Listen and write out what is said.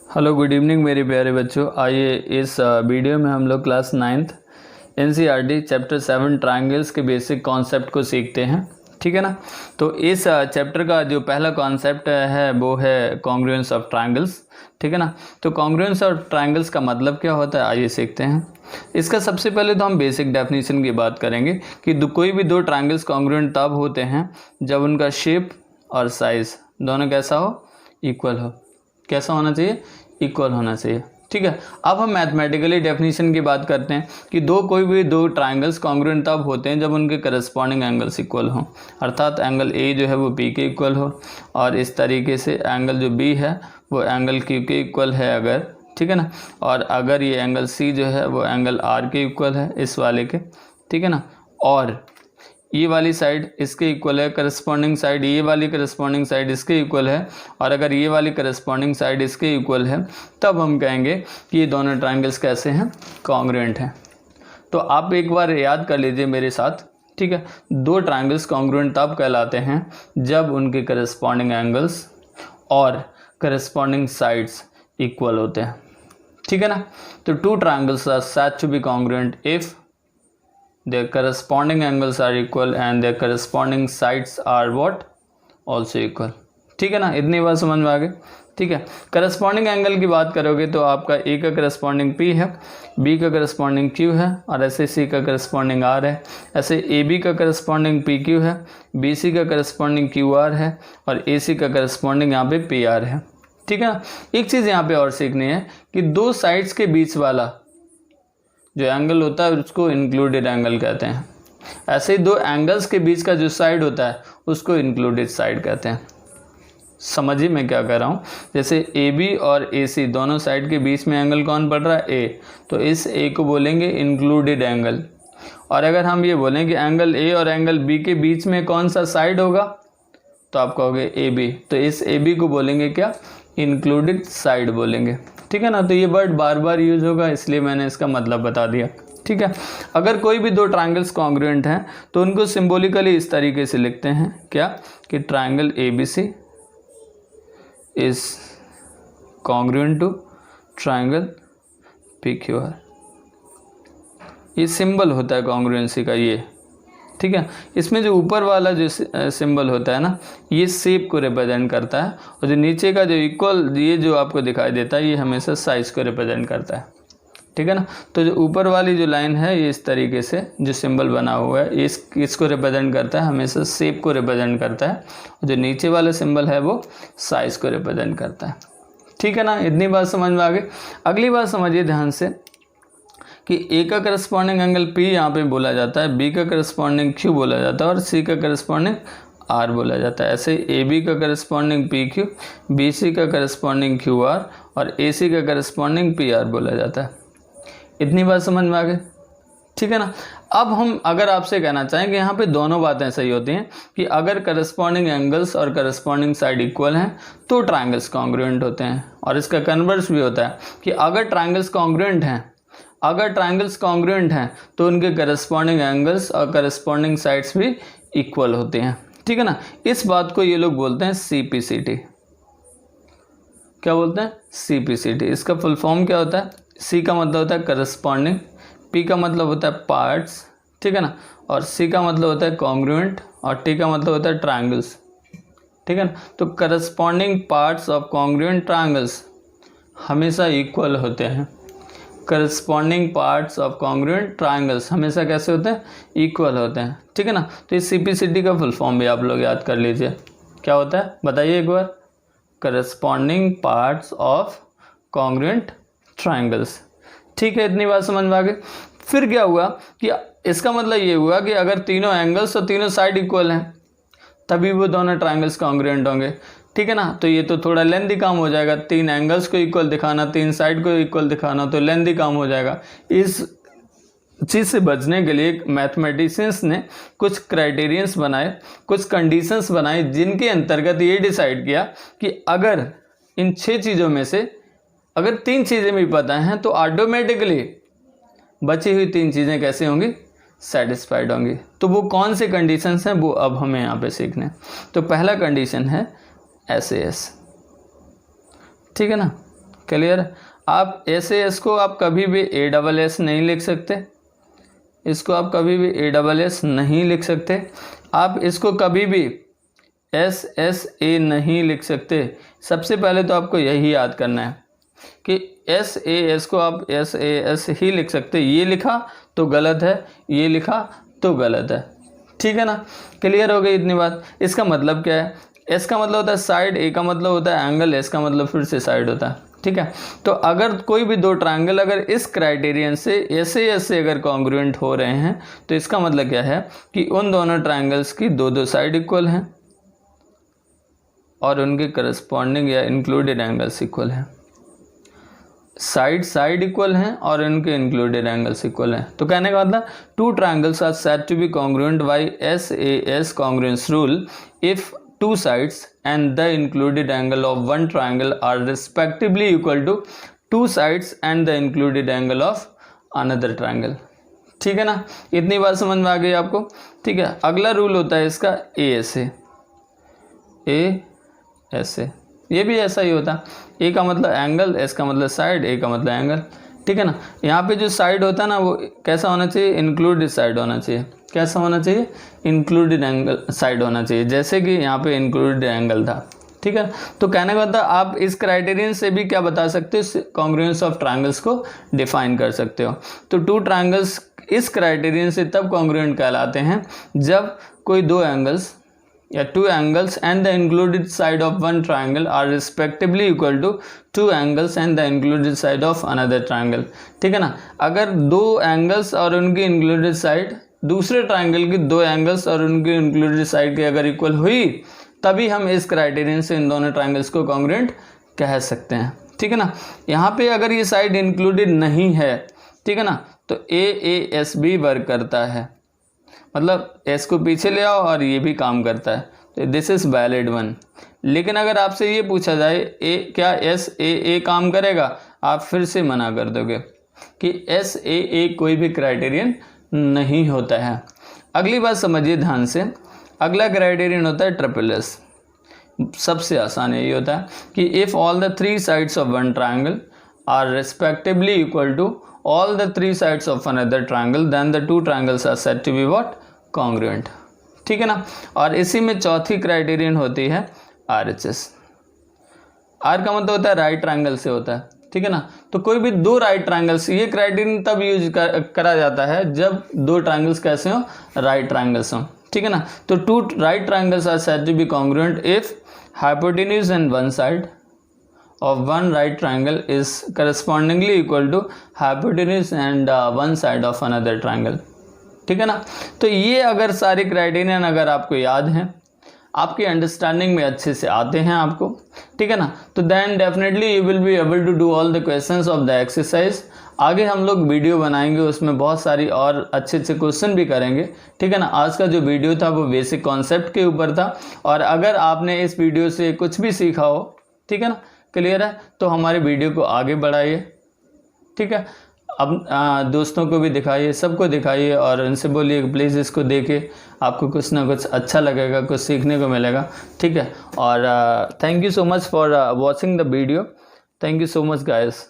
Hello good evening मेरे प्यारे बच्चों। आइए इस वीडियो में हम लोग class 9th NCERT chapter 7 triangles के बेसिक कॉन्सेप्ट को सीखते हैं। ठीक है ना। तो इस चैप्टर का जो पहला कॉन्सेप्ट है वो है कॉन्ग्रुएंस ऑफ ट्रायंगल्स। ठीक है ना। तो कॉन्ग्रुएंस ऑफ ट्रायंगल्स का मतलब क्या होता है, आइए सीखते हैं। इसका सबसे पहले तो हम बेसिक डेफिनेशन की बात करेंगे कि कोई भी दो ट्रायंगल्स कॉन्ग्रुएंट तब होते हैं जब उनका शेप और साइज दोनों कैसा हो, इक्वल हो। कैसा होना चाहिए, इक्वल होना चाहिए। ठीक है। अब हम मैथमेटिकली डेफिनेशन की बात करते हैं कि कोई भी दो ट्रायंगल्स कॉन्ग्रुएंट तब होते हैं जब उनके करस्पॉन्डिंग एंगल्स इक्वल हो, अर्थात एंगल ए जो है वो बी के इक्वल हो और इस तरीके से एंगल जो बी है वो एंगल क्यू के इक्वल है अगर, ठीक है ना। और अगर ये एंगल सी जो है वो एंगल आर के इक्वल है, इस वाले के, ठीक है ना। और ये वाली साइड इसके इक्वल है, करस्पॉन्डिंग साइड ये वाली करस्पॉन्डिंग साइड इसके इक्वल है, और अगर ये वाली करस्पॉन्डिंग साइड इसके इक्वल है, तब हम कहेंगे कि ये दोनों ट्रायंगल्स कैसे हैं, कॉन्ग्रुएंट हैं। तो आप एक बार याद कर लीजिए मेरे साथ। ठीक है। दो ट्रायंगल्स कॉन्ग्रुएंट तब कहलाते हैं जब उनके करस्पॉन्डिंग एंगल्स और करस्पॉन्डिंग साइड्स इक्वल होते हैं। ठीक है ना। तो two triangles are said to be congruent if their corresponding angles are equal and their corresponding sides are what, also equal। ठीक है ना, इतनी बात समझ में आ गई। ठीक है। करस्पॉन्डिंग एंगल की बात करोगे तो आपका ए का करस्पॉन्डिंग पी है, बी का करस्पॉन्डिंग क्यू है और ऐसे सी का करस्पॉन्डिंग आर है। ऐसे ए बी का करस्पॉन्डिंग पी क्यू है, बी सी का करस्पॉन्डिंग क्यू आर है और ए सी का करस्पॉन्डिंग यहाँ पे पी आर है। ठीक है। एक चीज़ यहाँ पे और सीखनी है कि दो साइड्स के बीच वाला जो एंगल होता है उसको इंक्लूडेड एंगल कहते हैं। ऐसे ही दो एंगल्स के बीच का जो साइड होता है उसको इंक्लूडेड साइड कहते हैं। समझिए मैं क्या कह रहा हूँ। जैसे ए बी और ए सी दोनों साइड के बीच में एंगल कौन पड़ रहा है, ए, तो इस ए को बोलेंगे इंक्लूडेड एंगल। और अगर हम ये बोलें कि एंगल ए और एंगल बी के बीच में कौन सा साइड होगा, तो आप कहोगे ए बी, तो इस ए बी को बोलेंगे क्या, इंक्लूडेड साइड बोलेंगे। ठीक है ना। तो ये वर्ड बार बार यूज होगा इसलिए मैंने इसका मतलब बता दिया। ठीक है। अगर कोई भी दो ट्रायंगल्स कॉन्ग्रुएंट हैं तो उनको सिंबॉलिकली इस तरीके से लिखते हैं क्या, कि triangle A B C is congruent to triangle P Q R. ये सिंबल होता है कॉन्ग्रुएंसी का ये। ठीक है। इसमें जो ऊपर वाला जो सिंबल होता है ना, ये शेप को रिप्रेजेंट करता है, और जो नीचे का जो इक्वल ये जो आपको दिखाई देता है ये हमेशा साइज को रिप्रेजेंट करता है। ठीक है ना। तो जो ऊपर वाली जो लाइन है ये इस तरीके से जो सिंबल बना हुआ है इसको रिप्रेजेंट करता है, हमेशा शेप को रिप्रेजेंट करता है, और जो नीचे वाला सिंबल है वो साइज को रिप्रेजेंट करता है। ठीक है ना। इतनी बात समझ में आ गई। अगली बात समझिए ध्यान से कि ए का करस्पॉन्डिंग एंगल पी यहाँ पे बोला जाता है, बी का करस्पॉन्डिंग क्यू बोला जाता है और सी का करस्पॉन्डिंग आर बोला जाता है। ऐसे ए बी का corresponding P Q, B C का करस्पॉन्डिंग क्यू आर और ए सी का करस्पॉन्डिंग पी आर बोला जाता है। इतनी बात समझ में आ गई। ठीक है ना। अब हम अगर आपसे कहना चाहें कि यहाँ पे दोनों बातें सही होती हैं कि अगर करस्पॉन्डिंग एंगल्स और करस्पॉन्डिंग साइड इक्वल हैं तो ट्रायंगल्स कॉन्ग्रुएंट होते हैं, और इसका कन्वर्स भी होता है कि अगर ट्रायंगल्स कॉन्ग्रुएंट हैं तो उनके करस्पॉन्डिंग एंगल्स और करस्पॉन्डिंग साइड्स भी इक्वल होते हैं। ठीक है ना। इस बात को ये लोग बोलते हैं सीपीसीटी। क्या बोलते हैं, सीपीसीटी। इसका फुल फॉर्म क्या होता है, सी का मतलब होता है करस्पॉन्डिंग, पी का मतलब होता है पार्ट्स, ठीक है ना, और सी का मतलब होता है कॉन्ग्रुएंट और टी का मतलब होता है ट्रायंगल्स। ठीक है ना। तो corresponding parts of congruent triangles हमेशा इक्वल होते हैं। Corresponding parts of congruent triangles हमेशा कैसे होते हैं, इक्वल होते हैं। ठीक है ना। तो इस सीपीसीटी का फुल फॉर्म भी आप लोग याद कर लीजिए। क्या होता है बताइए एक बार, corresponding parts of congruent triangles. ठीक है। इतनी बात समझ में आ गई। फिर क्या हुआ कि इसका मतलब ये हुआ कि अगर तीनों एंगल्स और तीनों साइड इक्वल हैं तभी वो दोनों ट्रायंगल्स कॉन्ग्रुएंट होंगे। ठीक है ना। तो ये तो थोड़ा लेंथी काम हो जाएगा, तीन एंगल्स को इक्वल दिखाना, तीन साइड को इक्वल दिखाना, तो लेंथी काम हो जाएगा। इस चीज़ से बचने के लिए मैथमेटिशियंस ने कुछ क्राइटेरियंस बनाए, कुछ कंडीशंस बनाए, जिनके अंतर्गत ये डिसाइड किया कि अगर इन 6 चीज़ों में से अगर 3 चीज़ें भी पता हैं तो ऑटोमेटिकली बची हुई 3 चीज़ें कैसे होंगी, सेटिस्फाइड होंगी। तो वो कौन से कंडीशंस हैं वो अब हमें यहाँ पे सीखने हैं। तो पहला कंडीशन है SAS। ठीक है ना। क्लियर। आप SAS को आप कभी भी ASS नहीं लिख सकते, इसको आप कभी भी ASS नहीं लिख सकते, आप इसको कभी भी SSA नहीं लिख सकते। सबसे पहले तो आपको यही याद करना है कि SAS को आप SAS ही लिख सकते। ये लिखा तो गलत है, ये लिखा तो गलत है, ठीक है ना। क्लियर हो गई इतनी बात। इसका मतलब क्या है, S का मतलब होता है साइड, A का मतलब होता है एंगल, S का मतलब फिर से साइड होता है, ठीक है। तो अगर कोई भी दो ट्रायंगल अगर इस क्राइटेरियन से SAS से अगर कॉन्ग्रुएंट हो रहे हैं तो इसका मतलब क्या है कि उन दोनों ट्रायंगल्स की दो साइड इक्वल हैं और उनके करस्पॉन्डिंग या इंक्लूडेड एंगल्स इक्वल हैं। साइड इक्वल हैं और इनके इंक्लूडेड एंगल्स इक्वल हैं। तो कहने का मतलब two triangles are said to be congruent by SAS congruence rule if two sides and the included angle of one triangle are respectively equal to two sides and the included angle of another triangle, ठीक है ना। इतनी बात समझ में आ गई आपको, ठीक है। अगला रूल होता है इसका ASA, ये भी ऐसा ही होता है। A का मतलब एंगल, S का मतलब साइड, A का मतलब एंगल, ठीक है ना। यहाँ पे जो साइड होता है ना वो कैसा होना चाहिए, इंक्लूडेड साइड होना चाहिए। कैसा होना चाहिए, इंक्लूडेड एंगल साइड होना चाहिए, जैसे कि यहाँ पे इंक्लूडेड एंगल था, ठीक है। तो कहने का मतलब आप इस क्राइटेरियन से भी क्या बता सकते हो, कॉन्ग्रुएंस ऑफ ट्रायंगल्स को डिफाइन कर सकते हो। तो टू ट्रायंगल्स इस क्राइटेरियन से तब कॉन्ग्रुएंट कहलाते हैं जब कोई दो एंगल्स या two angles and the included side of one triangle are respectively equal to two angles and the included side of another triangle, ठीक है ना। अगर दो एंगल्स और उनकी इंक्लूडेड साइड दूसरे ट्रायंगल की दो एंगल्स और उनकी इंक्लूडेड साइड की अगर इक्वल हुई तभी हम इस क्राइटेरियन से इन दोनों ट्रायंगल्स को कॉन्ग्रुएंट कह सकते हैं, ठीक है ना। यहाँ पे अगर ये साइड इंक्लूडेड नहीं है, ठीक है ना, तो AAS भी वर्क करता है, मतलब S को पीछे ले आओ और ये भी काम करता है, तो दिस इज वैलिड वन। लेकिन अगर आपसे ये पूछा जाए क्या SAA काम करेगा, आप फिर से मना कर दोगे कि SAA कोई भी क्राइटेरियन नहीं होता है। अगली बात समझिए ध्यान से, अगला क्राइटेरियन होता है SSS। सबसे आसान यही होता है कि if all the three sides of one triangle are respectively equal to all the three sides of another triangle then the two triangles are said to be what, congruent, ठीक है ना। और इसी में चौथी क्राइटेरियन होती है RHS। R का मतलब होता है राइट ट्रायंगल से होता है, ठीक है ना। तो कोई भी दो राइट ट्रायंगल्स, ये क्राइटेरियन तब यूज करा जाता है जब दो ट्रायंगल्स कैसे हो, राइट ट्रायंगल्स हो, ठीक है ना। तो two right triangles are said to be congruent if hypotenuse and one side of one right triangle is correspondingly equal to hypotenuse and one side of another triangle, ठीक है ना। तो ये अगर सारे क्राइटेरियन अगर आपको याद हैं, आपकी अंडरस्टैंडिंग में अच्छे से आते हैं आपको, ठीक है ना, तो then definitely you will be able to do all the questions of the exercise. आगे हम लोग वीडियो बनाएंगे, उसमें बहुत सारी और अच्छे अच्छे क्वेश्चन भी करेंगे, ठीक है ना। आज का जो वीडियो था वो बेसिक कॉन्सेप्ट के ऊपर था, और अगर आपने इस वीडियो से कुछ भी सीखा हो, ठीक है ना, क्लियर है, तो हमारे वीडियो को आगे बढ़ाइए, ठीक है। अब दोस्तों को भी दिखाइए, सबको दिखाइए और उनसे बोलिए प्लीज़ इसको देखिए, आपको कुछ ना कुछ अच्छा लगेगा, कुछ सीखने को मिलेगा, ठीक है। और thank you so much for watching the video, thank you so much guys.